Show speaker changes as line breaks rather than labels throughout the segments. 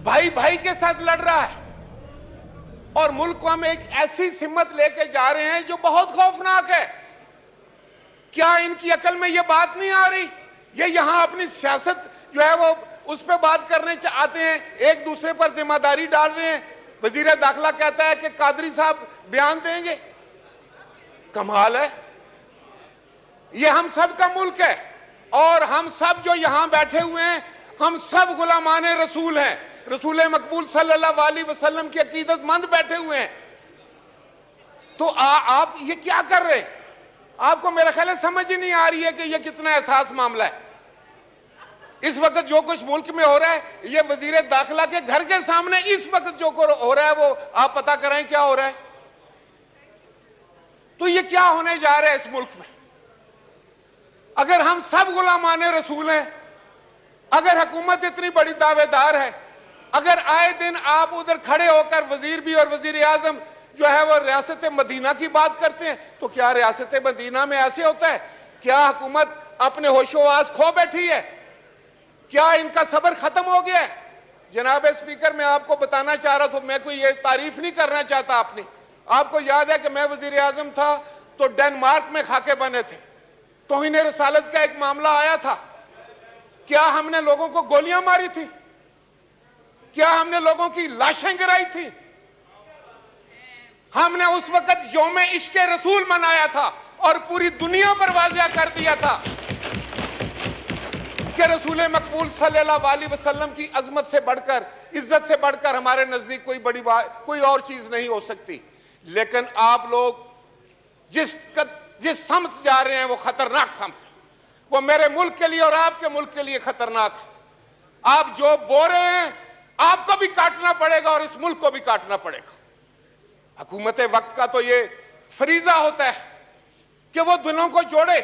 بھائی بھائی کے ساتھ لڑ رہا ہے، اور ملک کو ہم ایک ایسی سمت لے کے جا رہے ہیں جو بہت خوفناک ہے۔ کیا ان کی عقل میں یہ بات نہیں آ رہی؟ یہ یہاں اپنی سیاست جو ہے وہ اس پہ بات کرنے چاہتے ہیں، ایک دوسرے پر ذمہ داری ڈال رہے ہیں۔ وزیر داخلہ کہتا ہے کہ قادری صاحب بیان دیں گے۔ کمال ہے۔ یہ ہم سب کا ملک ہے، اور ہم سب جو یہاں بیٹھے ہوئے ہیں ہم سب غلامان رسول ہیں، رسول مقبول صلی اللہ علیہ وسلم کی عقیدت مند بیٹھے ہوئے ہیں۔ تو آپ یہ کیا کر رہے ہیں؟ آپ کو میرا خیال ہے سمجھ ہی نہیں آ رہی ہے کہ یہ کتنا احساس معاملہ ہے۔ اس وقت جو کچھ ملک میں ہو رہا ہے، یہ وزیر داخلہ کے گھر کے سامنے اس وقت جو ہو رہا ہے وہ آپ پتہ کریں کیا ہو رہا ہے۔ تو یہ کیا ہونے جا رہا ہے اس ملک میں؟ اگر ہم سب غلامان رسول ہیں، اگر حکومت اتنی بڑی دعوے دار ہے، اگر آئے دن آپ ادھر کھڑے ہو کر وزیر بھی اور وزیر اعظم جو ہے وہ ریاست مدینہ کی بات کرتے ہیں، تو کیا ریاست مدینہ میں ایسے ہوتا ہے؟ کیا حکومت اپنے ہوش و حواس کھو بیٹھی ہے؟ کیا ان کا صبر ختم ہو گیا ہے؟ جناب اسپیکر، میں آپ کو بتانا چاہ رہا تھا، میں کوئی یہ تعریف نہیں کرنا چاہتا اپنی۔ آپ کو یاد ہے کہ میں وزیر اعظم تھا تو ڈنمارک میں خاکے بنے تھے، توہین رسالت کا ایک معاملہ آیا تھا۔ کیا ہم نے لوگوں کو گولیاں ماری تھی؟ کیا ہم نے لوگوں کی لاشیں گرائی تھی؟ ہم نے اس وقت یوم عشق رسول منایا تھا اور پوری دنیا پر واضح کر دیا تھا کہ رسول مقبول صلی اللہ علیہ وسلم کی عظمت سے بڑھ کر، عزت سے بڑھ کر ہمارے نزدیک کوئی بڑی بات، کوئی اور چیز نہیں ہو سکتی۔ لیکن آپ لوگ جس سمت جا رہے ہیں وہ خطرناک سمت ہے، وہ میرے ملک کے لیے اور آپ کے ملک کے لیے خطرناک ہے۔ آپ جو بو رہے ہیں آپ کو بھی کاٹنا پڑے گا اور اس ملک کو بھی کاٹنا پڑے گا۔ حکومت وقت کا تو یہ فریضہ ہوتا ہے کہ وہ دلوں کو جوڑے،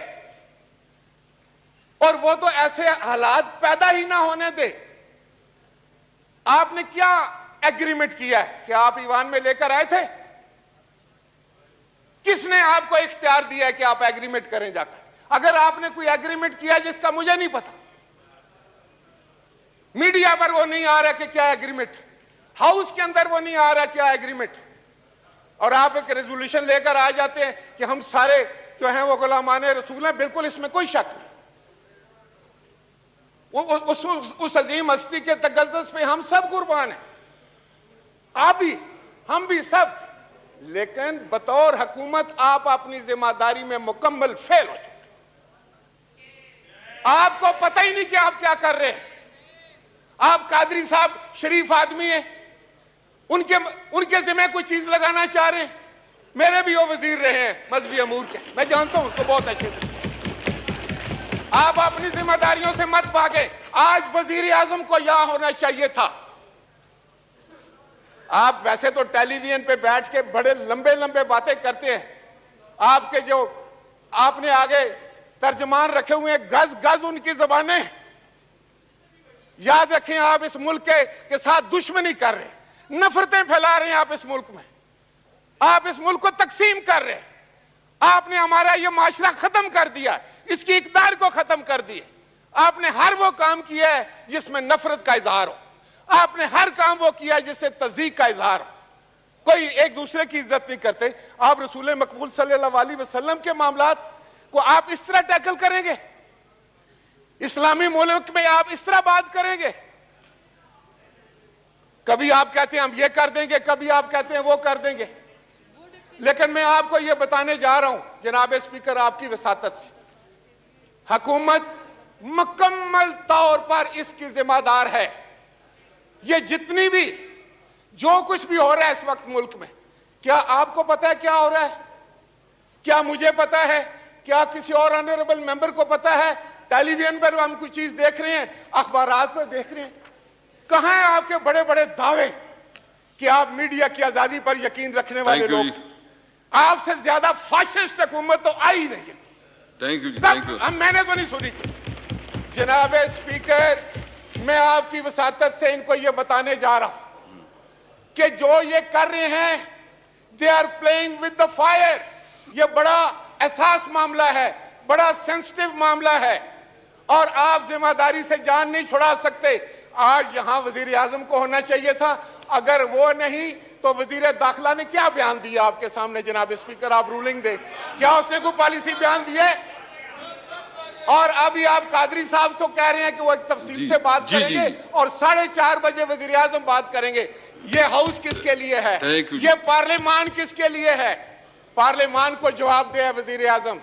اور وہ تو ایسے حالات پیدا ہی نہ ہونے دے۔ آپ نے کیا ایگریمنٹ کیا ہے کہ آپ ایوان میں لے کر آئے تھے؟ کس نے آپ کو اختیار دیا ہے کہ آپ ایگریمنٹ کریں جا کر؟ اگر آپ نے کوئی ایگریمنٹ کیا جس کا مجھے نہیں پتا، میڈیا پر وہ نہیں آ رہا کہ کیا ایگریمنٹ، ہاؤس کے اندر وہ نہیں آ رہا کیا ایگریمنٹ، اور آپ ایک ریزولوشن لے کر آ جاتے ہیں کہ ہم سارے جو ہیں وہ غلامان رسول ہیں۔ بالکل اس میں کوئی شک نہیں۔ اس عظیم ہستی کے تقدس پہ ہم سب قربان ہیں، آپ بھی، ہم بھی سب۔ لیکن بطور حکومت آپ اپنی ذمہ داری میں مکمل فیل ہو چکے۔ آپ کو پتہ ہی نہیں کہ آپ کیا کر رہے ہیں۔ آپ قادری صاحب شریف آدمی ہیں، ان کے ذمہ کوئی چیز لگانا چاہ رہے ہیں۔ میرے بھی وہ وزیر رہے ہیں مذہبی امور کے، میں جانتا ہوں ان کو بہت اچھے سے۔ آپ اپنی ذمہ داریوں سے مت بھاگیں۔ آج وزیر اعظم کو یہاں ہونا چاہیے تھا۔ آپ ویسے تو ٹیلی ویژن پہ بیٹھ کے بڑے لمبے لمبے باتیں کرتے ہیں، آپ کے جو آپ نے آگے ترجمان رکھے ہوئے ہیں، گز گز ان کی زبانیں۔ یاد رکھیں آپ اس ملک کے ساتھ دشمنی کر رہے ہیں، نفرتیں پھیلا رہے ہیں آپ اس ملک میں، آپ اس ملک کو تقسیم کر رہے ہیں۔ آپ نے ہمارا یہ معاشرہ ختم کر دیا، اس کی اقدار کو ختم کر دیا۔ آپ نے ہر وہ کام کیا ہے جس میں نفرت کا اظہار ہو، آپ نے ہر کام وہ کیا ہے جس سے تضییق کا اظہار ہو۔ کوئی ایک دوسرے کی عزت نہیں کرتے۔ آپ رسول مقبول صلی اللہ علیہ وسلم کے معاملات کو آپ اس طرح ٹیکل کریں گے؟ اسلامی ملک میں آپ اس طرح بات کریں گے؟ کبھی آپ کہتے ہیں ہم یہ کر دیں گے، کبھی آپ کہتے ہیں وہ کر دیں گے۔ لیکن میں آپ کو یہ بتانے جا رہا ہوں جناب اسپیکر، آپ کی وساطت سے، حکومت مکمل طور پر اس کی ذمہ دار ہے۔ یہ جتنی بھی جو کچھ بھی ہو رہا ہے اس وقت ملک میں، کیا آپ کو پتا ہے کیا ہو رہا ہے؟ کیا مجھے پتا ہے؟ کیا کسی اور آنریبل ممبر کو پتا ہے؟ ٹیلی ویژن پر ہم کوئی چیز دیکھ رہے ہیں، اخبارات پر دیکھ رہے ہیں۔ کہاں ہیں آپ کے بڑے بڑے دعوے کہ آپ میڈیا کی آزادی پر یقین رکھنے والے لوگ؟ آپ سے زیادہ فاشسٹ حکومت تو آئی نہیں ہے۔ میں نے تو نہیں سنی۔ جناب اسپیکر، میں آپ کی وساطت سے ان کو یہ بتانے جا رہا ہوں کہ جو یہ کر رہے ہیں they are playing with the fire۔ یہ بڑا حساس معاملہ ہے، بڑا سینسٹیو معاملہ ہے۔ اور آپ ذمہ داری سے جان نہیں چھڑا سکتے. آج یہاں وزیر اعظم کو ہونا چاہیے تھا, اگر وہ نہیں تو وزیر داخلہ نے کیا بیان دیا آپ کے سامنے؟ جناب اسپیکر آپ رولنگ دیں, کیا اس نے کوئی پالیسی بیان دی ہے؟ اور ابھی آپ قادری صاحب سے کہہ رہے ہیں کہ وہ ایک تفصیل سے بات کریں گے اور 4:30 بجے وزیر اعظم بات کریں گے. یہ ہاؤس کس کے لیے ہے؟ یہ پارلیمان کس کے لیے ہے؟ پارلیمان کو جواب دے وزیر اعظم.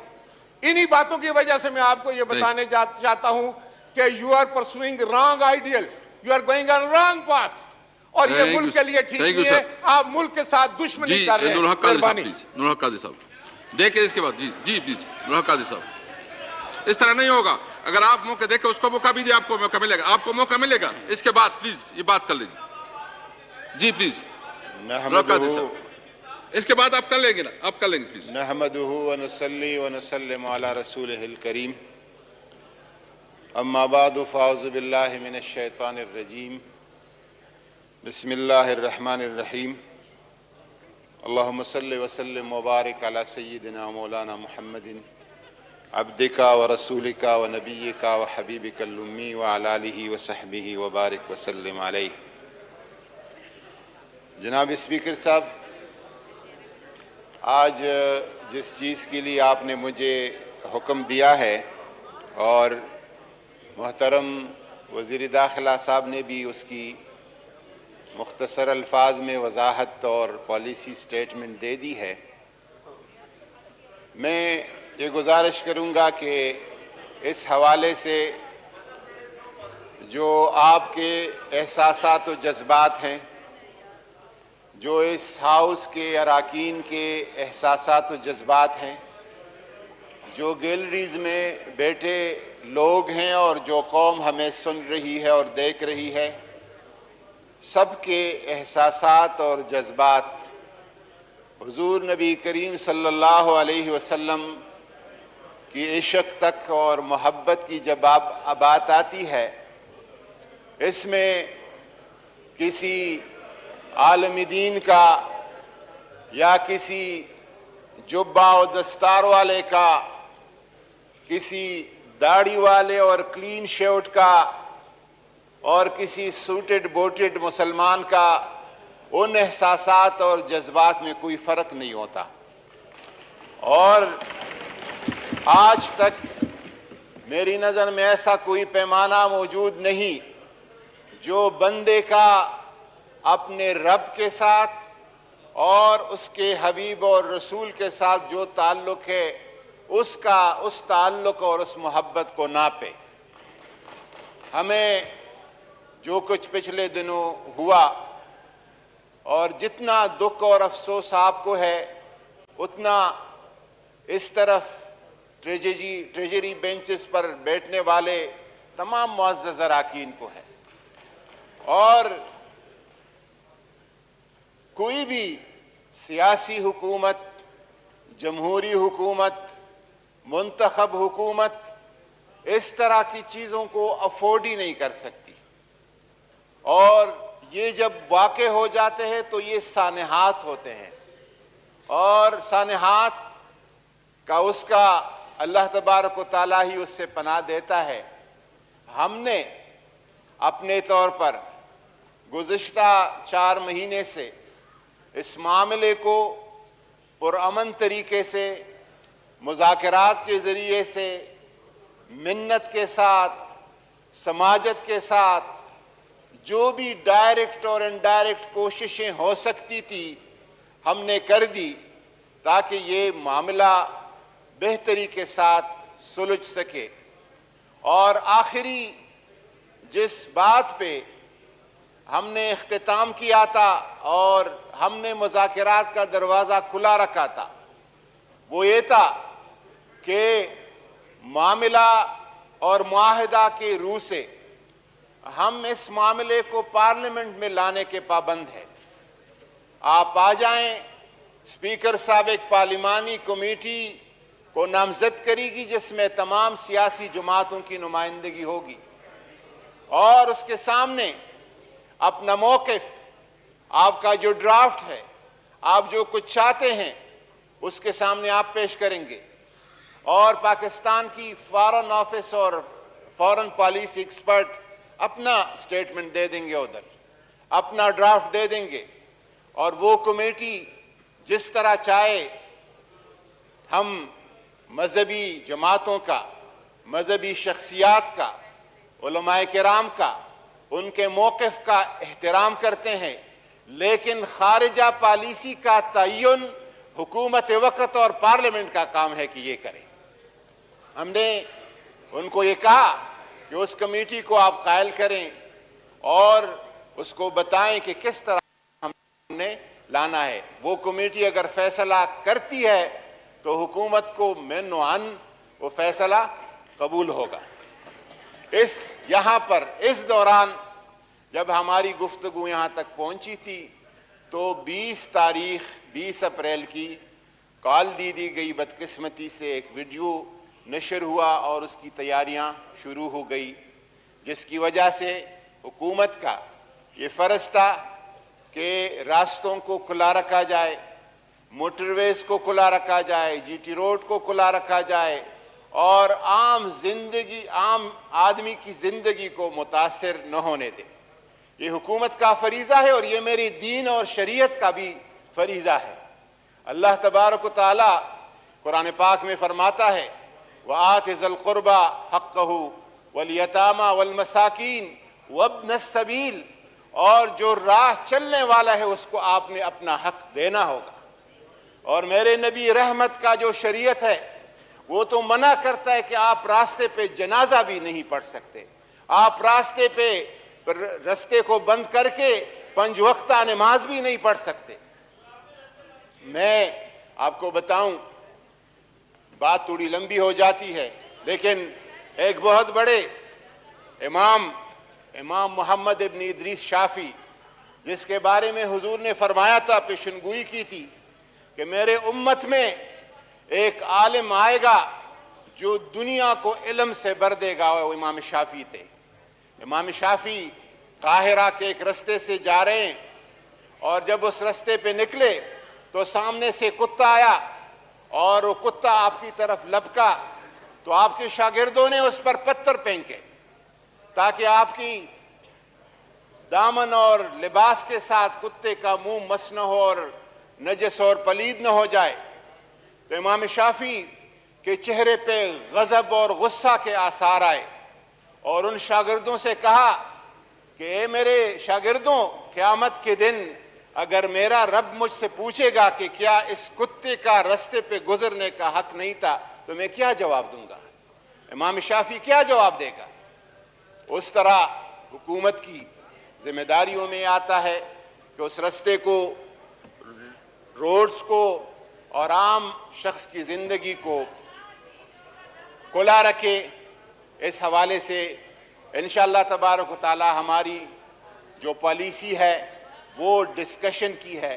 انہی باتوں کی وجہ سے میں آپ کو یہ بتانے چاہتا ہوں کہ you are pursuing wrong ideal, you are going on wrong path, اور یہ ملک کے لیے ٹھیک نہیں ہے. آپ ملک کے ساتھ دشمنی کر رہے ہیں.
نور حق قاضی صاحب دیکھیں اس کے بعد. جی پلیز نور حق قاضی صاحب, اس طرح نہیں ہوگا. اگر آپ موقع دیکھیں, اس کو موقع بھی دیں, آپ کو موقع ملے گا, آپ کو موقع ملے گا. اس کے بعد پلیز یہ بات کر لیجیے. جی پلیز نور حق قاضی صاحب, اس کے بعد آپ کر لیں گے نا, آپ کر لیں گے پلیز.
نحمدہ ونصلی ونسلم علی رسولہ الکریم, اما بعد فاعوذ باللہ من الشیطان الرجیم, بسم اللہ الرحمن الرحیم, اللہم صلی وسلم وبارک علی سیدنا مولانا محمد عبدک ورسولک ونبیک وحبیبک الامی وعلی آلہ وصحبہ وبارک وسلم علیہ. جناب اسپیکر صاحب, آج جس چیز کے لیے آپ نے مجھے حکم دیا ہے, اور محترم وزیر داخلہ صاحب نے بھی اس کی مختصر الفاظ میں وضاحت اور پالیسی سٹیٹمنٹ دے دی ہے, میں یہ گزارش کروں گا کہ اس حوالے سے جو آپ کے احساسات و جذبات ہیں, جو اس ہاؤس کے اراکین کے احساسات و جذبات ہیں, جو گیلریز میں بیٹھے لوگ ہیں اور جو قوم ہمیں سن رہی ہے اور دیکھ رہی ہے, سب کے احساسات اور جذبات حضور نبی کریم صلی اللہ علیہ وسلم کی عشق تک اور محبت کی جب بات آتی ہے, اس میں کسی عالم دین کا یا کسی جبہ و دستار والے کا, کسی داڑھی والے اور کلین شیوٹ کا, اور کسی سوٹڈ بوٹڈ مسلمان کا ان احساسات اور جذبات میں کوئی فرق نہیں ہوتا. اور آج تک میری نظر میں ایسا کوئی پیمانہ موجود نہیں جو بندے کا اپنے رب کے ساتھ اور اس کے حبیب اور رسول کے ساتھ جو تعلق ہے, اس تعلق اور اس محبت کو ناپے. ہمیں جو کچھ پچھلے دنوں ہوا, اور جتنا دکھ اور افسوس آپ کو ہے, اتنا اس طرف ٹریجری بینچز پر بیٹھنے والے تمام معزز اراکین کو ہے. اور کوئی بھی سیاسی حکومت, جمہوری حکومت, منتخب حکومت اس طرح کی چیزوں کو افورڈ ہی نہیں کر سکتی, اور یہ جب واقع ہو جاتے ہیں تو یہ سانحات ہوتے ہیں, اور سانحات کا اس کا اللہ تبارک و تعالیٰ ہی اس سے پناہ دیتا ہے. ہم نے اپنے طور پر گزشتہ 4 مہینے سے اس معاملے کو پرامن طریقے سے, مذاکرات کے ذریعے سے, منت کے ساتھ, سماجت کے ساتھ, جو بھی ڈائریکٹ اور انڈائریکٹ کوششیں ہو سکتی تھی ہم نے کر دی, تاکہ یہ معاملہ بہتری کے ساتھ سلجھ سکے. اور آخری جس بات پہ ہم نے اختتام کیا تھا اور ہم نے مذاکرات کا دروازہ کھلا رکھا تھا, وہ یہ تھا کہ معاملہ اور معاہدہ کے روح سے ہم اس معاملے کو پارلیمنٹ میں لانے کے پابند ہیں. آپ آ جائیں, اسپیکر صاحب ایک پارلیمانی کمیٹی کو نامزد کرے گی جس میں تمام سیاسی جماعتوں کی نمائندگی ہوگی, اور اس کے سامنے اپنا موقف, آپ کا جو ڈرافٹ ہے, آپ جو کچھ چاہتے ہیں, اس کے سامنے آپ پیش کریں گے. اور پاکستان کی فارن آفس اور فوراً پالیسی ایکسپرٹ اپنا سٹیٹمنٹ دے دیں گے، ادھر اپنا ڈرافٹ دے دیں گے، اور وہ کمیٹی جس طرح چاہے ہم مذہبی جماعتوں کا، مذہبی شخصیات کا، علماء کرام کا، ان کے موقف کا احترام کرتے ہیں، لیکن خارجہ پالیسی کا تعین حکومت وقت اور پارلیمنٹ کا کام ہے کہ یہ کریں۔ ہم نے ان کو یہ کہا کہ اس کمیٹی کو آپ قائل کریں اور اس کو بتائیں کہ کس طرح ہم نے لانا ہے۔ وہ کمیٹی اگر فیصلہ کرتی ہے تو حکومت کو من و عن وہ فیصلہ قبول ہوگا۔ یہاں پر اس دوران جب ہماری گفتگو یہاں تک پہنچی تھی تو 20 اپریل کی کال دی گئی، بدقسمتی سے ایک ویڈیو نشر ہوا اور اس کی تیاریاں شروع ہو گئی، جس کی وجہ سے حکومت کا یہ فرض تھا کہ راستوں کو کھلا رکھا جائے، موٹر ویز کو کھلا رکھا جائے، جی ٹی روڈ کو کھلا رکھا جائے، اور عام آدمی کی زندگی کو متاثر نہ ہونے دے۔ یہ حکومت کا فریضہ ہے اور یہ میری دین اور شریعت کا بھی فریضہ ہے۔ اللہ تبارک و تعالی قرآن پاک میں فرماتا ہے وَآتِ ذَا الْقُرْبَى حَقَّهُ وَالْيَتَامَى وَالْمَسَاكِينَ وَابْنَ السَّبِيلِ، اور جو راہ چلنے والا ہے اس کو آپ نے اپنا حق دینا ہوگا۔ اور میرے نبی رحمت کا جو شریعت ہے وہ تو منع کرتا ہے کہ آپ راستے پہ جنازہ بھی نہیں پڑھ سکتے، آپ راستے کو بند کر کے 5 وقتہ نماز بھی نہیں پڑھ سکتے۔ میں آپ کو بتاؤں، بات تھوڑی لمبی ہو جاتی ہے، لیکن ایک بہت بڑے امام محمد ابن ادریس شافعی، جس کے بارے میں حضور نے فرمایا تھا، پیشنگوئی کی تھی کہ میرے امت میں ایک عالم آئے گا جو دنیا کو علم سے بھر دے گا، وہ امام شافعی تھے۔ امام شافعی قاہرہ کے ایک رستے سے جا رہے ہیں، اور جب اس رستے پہ نکلے تو سامنے سے کتا آیا اور وہ کتا آپ کی طرف لپکا، تو آپ کے شاگردوں نے اس پر پتھر پھینکے تاکہ آپ کی دامن اور لباس کے ساتھ کتے کا منہ مس نہ ہو اور نجس اور پلید نہ ہو جائے۔ تو امام شافعی کے چہرے پہ غضب اور غصہ کے آثار آئے، اور ان شاگردوں سے کہا کہ اے میرے شاگردوں، قیامت کے دن اگر میرا رب مجھ سے پوچھے گا کہ کیا اس کتے کا رستے پہ گزرنے کا حق نہیں تھا تو میں کیا جواب دوں گا؟ امام شافعی کیا جواب دے گا؟ اس طرح حکومت کی ذمہ داریوں میں آتا ہے کہ اس رستے کو، روڈز کو اور عام شخص کی زندگی کو کھلا رکھے۔ اس حوالے سے انشاءاللہ تبارک و تعالی ہماری جو پالیسی ہے وہ ڈسکشن کی ہے،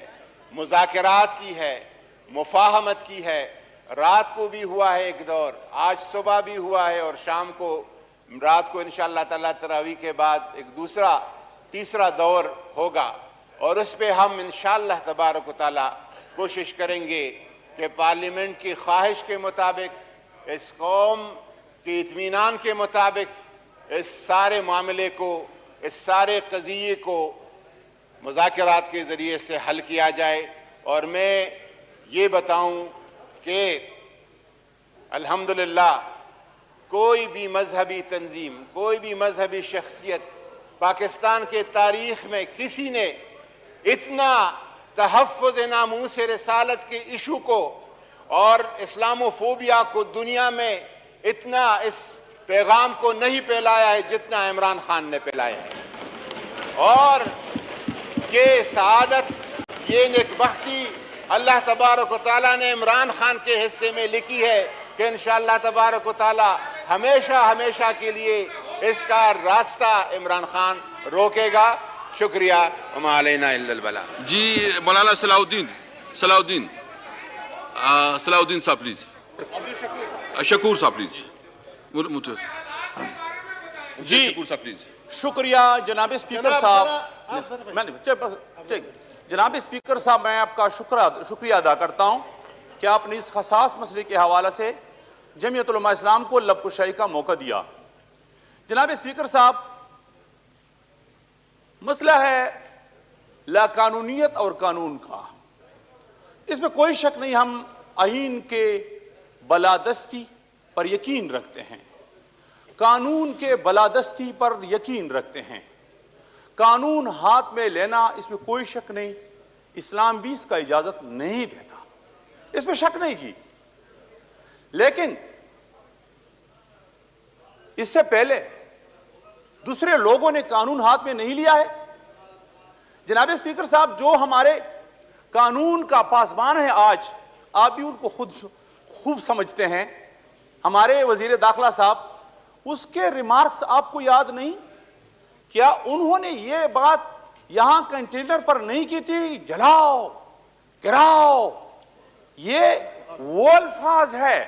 مذاکرات کی ہے، مفاہمت کی ہے۔ رات کو بھی ہوا ہے ایک دور، آج صبح بھی ہوا ہے، اور شام کو، رات کو انشاءاللہ تعالی تراویح کے بعد ایک تیسرا دور ہوگا، اور اس پہ ہم انشاءاللہ تبارک و تعالی کوشش کریں گے کہ پارلیمنٹ کی خواہش کے مطابق، اس قوم کے اطمینان کے مطابق اس سارے معاملے کو، اس سارے قضیے کو مذاکرات کے ذریعے سے حل کیا جائے۔ اور میں یہ بتاؤں کہ الحمدللہ کوئی بھی مذہبی تنظیم، کوئی بھی مذہبی شخصیت پاکستان کے تاریخ میں کسی نے اتنا تحفظ ناموس رسالت کے ایشو کو اور اسلاموفوبیا کو دنیا میں اتنا اس پیغام کو نہیں پھیلایا ہے جتنا عمران خان نے پھیلایا ہے۔ اور یہ سعادت، یہ نیکبختی اللہ تبارک و تعالیٰ نے عمران خان کے حصے میں لکھی ہے کہ انشاءاللہ تبارک و تعالیٰ ہمیشہ کے لیے اس کا راستہ عمران خان روکے گا۔ شکریہ، وما علینا الا البلاغ۔
جی مولانا صلاح الدین صاحب پلیز، شکور صاحب پلیز،
جی
شکور صاحب پلیز۔
شکریہ جناب اسپیکر صاحب۔ جناب اسپیکر صاحب، میں آپ کا شکریہ ادا کرتا ہوں کہ آپ نے اس حساس مسئلے کے حوالے سے جمعیت علماء اسلام کو لب کشائی کا موقع دیا۔ جناب اسپیکر صاحب، مسئلہ ہے لاقانونیت اور قانون کا. اس میں کوئی شک نہیں، ہم آئین کے بالادستی پر یقین رکھتے ہیں، قانون کے بالادستی پر یقین رکھتے ہیں. قانون ہاتھ میں لینا اس میں کوئی شک نہیں، اسلام بھی اس کا اجازت نہیں دیتا، اس میں شک نہیں کی. لیکن اس سے پہلے دوسرے لوگوں نے قانون ہاتھ میں نہیں لیا ہے. جناب اسپیکر صاحب، جو ہمارے قانون کا پاسبان ہے آج، آپ بھی ان کو خود خوب سمجھتے ہیں، ہمارے وزیر داخلہ صاحب، اس کے ریمارکس آپ کو یاد نہیں؟ کیا انہوں نے یہ بات یہاں کنٹینر پر نہیں کی تھی، جلاؤ گراؤ؟ یہ وہ الفاظ ہے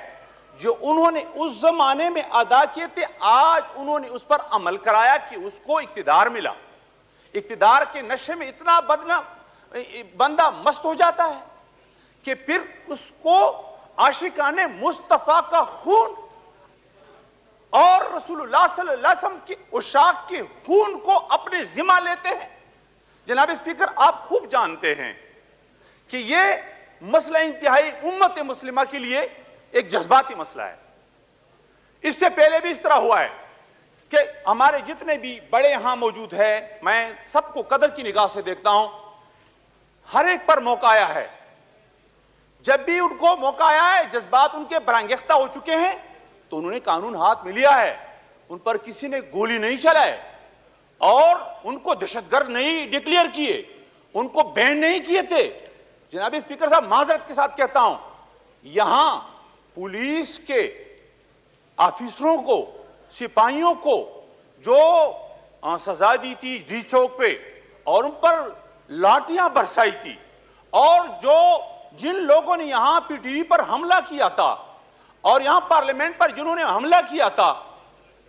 جو انہوں نے اس زمانے میں ادا کیے تھے. آج انہوں نے اس پر عمل کرایا کہ اس کو اقتدار ملا. اقتدار کے نشے میں اتنا بندہ مست ہو جاتا ہے کہ پھر اس کو عاشقان مصطفیٰ کا خون اور رسول اللہ صلی اللہ علیہ وسلم کی عشاق کے خون کو اپنے ذمہ لیتے ہیں. جناب اسپیکر، آپ خوب جانتے ہیں کہ یہ مسئلہ انتہائی امت مسلمہ کے لیے ایک جذباتی مسئلہ ہے. اس سے پہلے بھی اس طرح ہوا ہے کہ ہمارے جتنے بھی بڑے یہاں موجود ہیں، میں سب کو قدر کی نگاہ سے دیکھتا ہوں، ہر ایک پر موقع آیا ہے. جب بھی ان کو موقع آیا ہے، جذبات ان کے برانگیختہ ہو چکے ہیں، تو انہوں نے قانون ہاتھ میں لیا ہے. ان پر کسی نے گولی نہیں چلائے اور ان کو دہشت گرد نہیں ڈکلیئر کیے، ان کو بین نہیں کیے تھے. جناب اسپیکر صاحب، معذرت کے ساتھ کہتا ہوں، یہاں پولیس کے آفیسروں کو، سپاہیوں کو جو سزا دی تھی ڈی چوک پہ اور ان پر لاٹیاں برسائی تھی، اور جن لوگوں نے یہاں پی ٹی وی پر حملہ کیا تھا اور یہاں پارلیمنٹ پر جنہوں نے حملہ کیا تھا،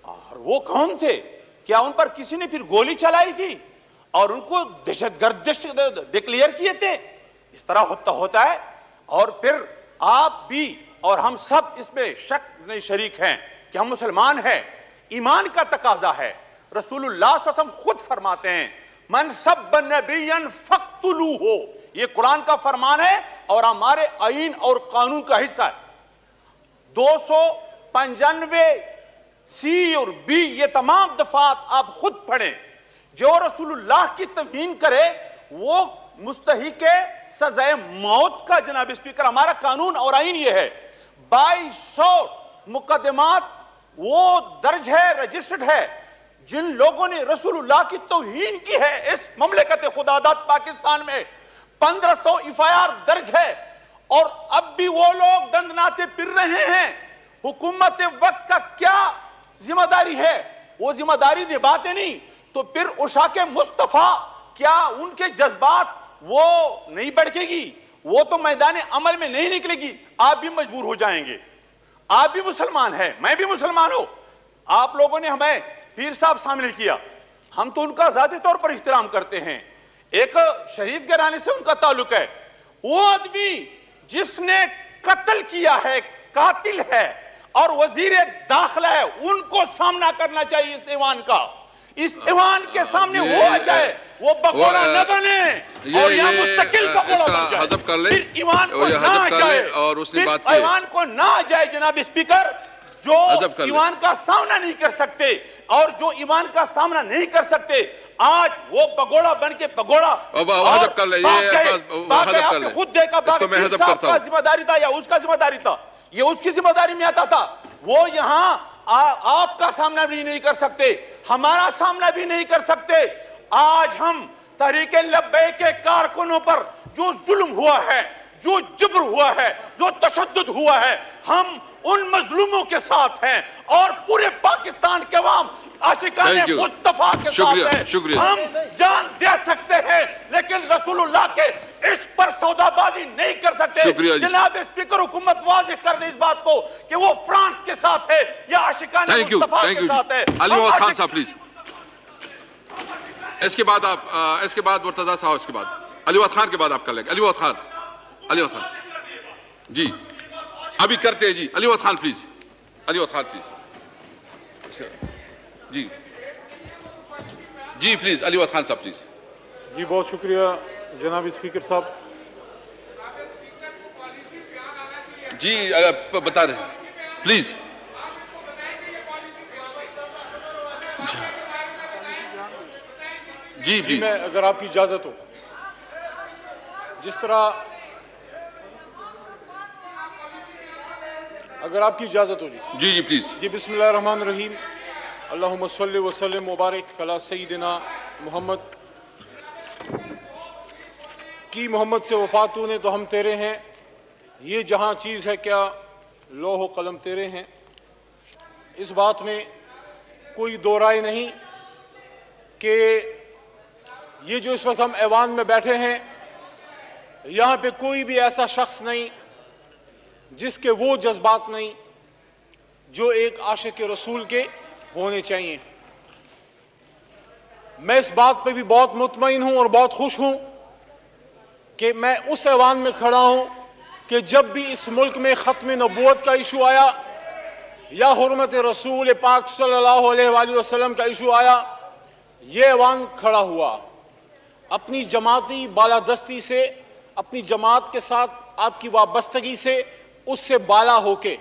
اور وہ کون تھے؟ کیا ان پر کسی نے پھر گولی چلائی تھی اور ان کو دہشت گرد ڈکلیئر کیے تھے؟ اس طرح ہوتا ہے. اور پھر آپ بھی اور ہم سب اس میں شک نہیں شریک ہیں کہ ہم مسلمان ہیں. ایمان کا تقاضا ہے. رسول اللہ صلی اللہ علیہ وسلم خود فرماتے ہیں، من سب نبیا فاقتلوہ. یہ قرآن کا فرمان ہے اور ہمارے آئین اور قانون کا حصہ ہے. 295 سی اور بی، یہ تمام دفعات آپ خود پڑھیں. جو رسول اللہ کی توہین کرے وہ مستحق سزائے موت کا. جناب اسپیکر، ہمارا قانون اور آئین یہ ہے. 2200 مقدمات وہ درج ہے، رجسٹرڈ ہے، جن لوگوں نے رسول اللہ کی توہین کی ہے اس مملکت خداداد پاکستان میں. 1500 ایف آئی آر درج ہے، اور اب بھی وہ لوگ دندناتے پھر رہے ہیں. حکومت وقت کا کیا ذمہ داری ہے؟ وہ ذمہ داری نبھاتے نہیں، تو پھر عشاق مصطفیٰ کیا ان کے جذبات وہ نہیں بڑھے گی؟ وہ تو میدان عمل میں نہیں نکلے گی. آپ بھی مجبور ہو جائیں گے. آپ بھی مسلمان ہیں، میں بھی مسلمان ہوں. آپ لوگوں نے ہمیں پیر صاحب شامل کیا، ہم تو ان کا ذاتی طور پر احترام کرتے ہیں. ایک شریف گھرانے سے ان کا تعلق ہے. وہ آدمی جس نے قتل کیا ہے، قاتل ہے اور وزیر داخلہ ہے، ان کو سامنا کرنا چاہیے اس ایوان کا. اس ایوان کے سامنے وہ آ جائے، وہ بگوڑا نہ بنے اور یہاں مستقل بگوڑا بن جائے. پھر ایوان کو نہ آ جائے، پھر ایوان کو نہ آ جائے. جناب اسپیکر، جو ایوان کا سامنا نہیں کر سکتے اور جو ایوان کا سامنا نہیں کر سکتے، آج وہ بگوڑا بن کے بگوڑا
حذف کر لے.
آپ نے خود دیکھا باقی صاحب کا ذمہ داری تھا یا اس کا ذمہ داری تھا، یہ اس کی ذمہ داری میں آتا تھا. وہ یہاں آپ کا سامنا بھی نہیں کر سکتے، ہمارا سامنا بھی نہیں کر سکتے. آج ہم تحریک لبیک کے کارکنوں پر جو ظلم ہوا ہے، جو جبر ہوا ہے، جو تشدد ہوا ہے، ہم ان مظلوموں کے ساتھ ہیں اور پورے پاکستان کے عوام عاشقان مصطفیٰ کے ساتھ ہیں. ہم جان دے سکتے ہیں لیکن رسول اللہ کے عشق پر سودا بازی نہیں کر سکتے. جناب اسپیکر، حکومت واضح کر دے اس بات کو کہ وہ فرانس کے ساتھ ہے یا عاشقان مصطفیٰ کے ساتھ ہے.
علی محمد خان صاحب پلیز. اس کے بعد آپ، اس کے بعد مرتضیٰ صاحب، اس کے بعد علی محمد خان کے بعد آپ کر لیں گے. علی محمد خان، علی محمد خان جی ابھی کرتے ہیں جی. Ali Muhammad Khan please, Ali Muhammad Khan please. جی جی پلیز علی وقت خان صاحب پلیز.
جی بہت شکریہ جناب اسپیکر صاحب.
جی بتا رہے ہیں پلیز. جی
جی
پلیز.
میں اگر آپ کی اجازت ہو جس طرح اگر آپ کی اجازت ہو
جی جی پلیز.
جی بسم اللہ الرحمن الرحیم. اللہم صلی وسلم مبارک علی سیدنا محمد. کی محمد سے وفات تو نے تو ہم تیرے ہیں، یہ جہاں چیز ہے کیا لوح و قلم تیرے ہیں. اس بات میں کوئی دو رائے نہیں کہ یہ جو اس وقت ہم ایوان میں بیٹھے ہیں یہاں پہ کوئی بھی ایسا شخص نہیں جس کے وہ جذبات نہیں جو ایک عاشق رسول کے ہونے چاہیے. میں اس بات پہ بھی بہت مطمئن ہوں اور بہت خوش ہوں کہ میں اس ایوان میں کھڑا ہوں کہ جب بھی اس ملک میں ختم نبوت کا ایشو آیا یا حرمت رسول پاک صلی اللہ علیہ وآلہ وسلم کا ایشو آیا، یہ ایوان کھڑا ہوا اپنی جماعتی بالادستی سے، اپنی جماعت کے ساتھ آپ کی وابستگی سے، اس سے بالا ہو کے.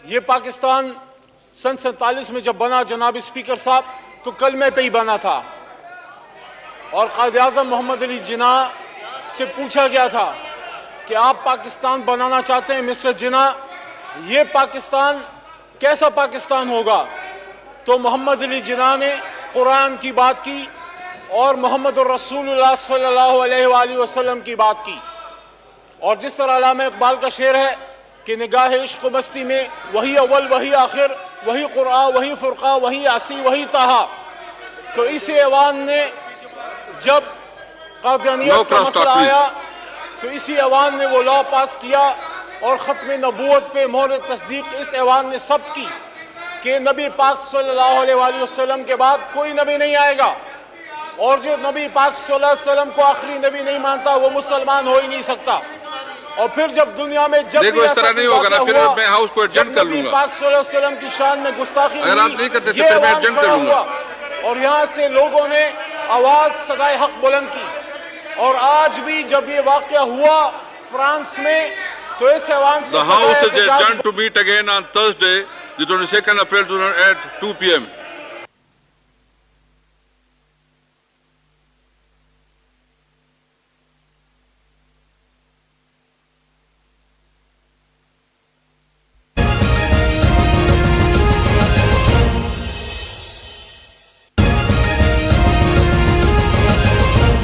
یہ پاکستان سن 47 میں جب بنا جناب اسپیکر صاحب تو کلمے پہ ہی بنا تھا، اور قائد اعظم محمد علی جناح سے پوچھا گیا تھا کہ آپ پاکستان بنانا چاہتے ہیں مسٹر جناح، یہ پاکستان کیسا پاکستان ہوگا؟ تو محمد علی جناح نے قرآن کی بات کی اور محمد الرسول اللہ صلی اللہ علیہ وآلہ وسلم کی بات کی. اور جس طرح علامہ اقبال کا شعر ہے کہ نگاہ عشق و مستی میں وہی اول وہی آخر، وہی قرآن وہی فرقہ وہی آسی وہی طہا. تو اس ایوان نے جب قادیانیت کا مسئلہ آیا تو اسی ایوان نے وہ لا پاس کیا اور ختم نبوت پہ مہر تصدیق اس ایوان نے سب کی کہ نبی پاک صلی اللہ علیہ وآلہ وسلم کے بعد کوئی نبی نہیں آئے گا، اور جو نبی پاک صلی اللہ علیہ وسلم کو آخری نبی نہیں مانتا وہ مسلمان ہو ہی نہیں سکتا. اور پھر جب دنیا میں جب
دیکھو اس طرح نہیں ہوگا نا، پھر میں ہاؤس کو ایڈجسٹ کر لوں گا.
پاک صلی اللہ علیہ وسلم کی شان میں گستاخی
اگر آپ نہیں کرتے تو پھر میں ایڈجسٹ کر لوں گا.
اور یہاں سے لوگوں نے آواز صدائے حق بلند کی. اور آج بھی جب یہ واقعہ ہوا فرانس میں تو اس ایوان سے
The House is adjourned to meet again on Thursday, the 22nd April 2008 at 2 p.m.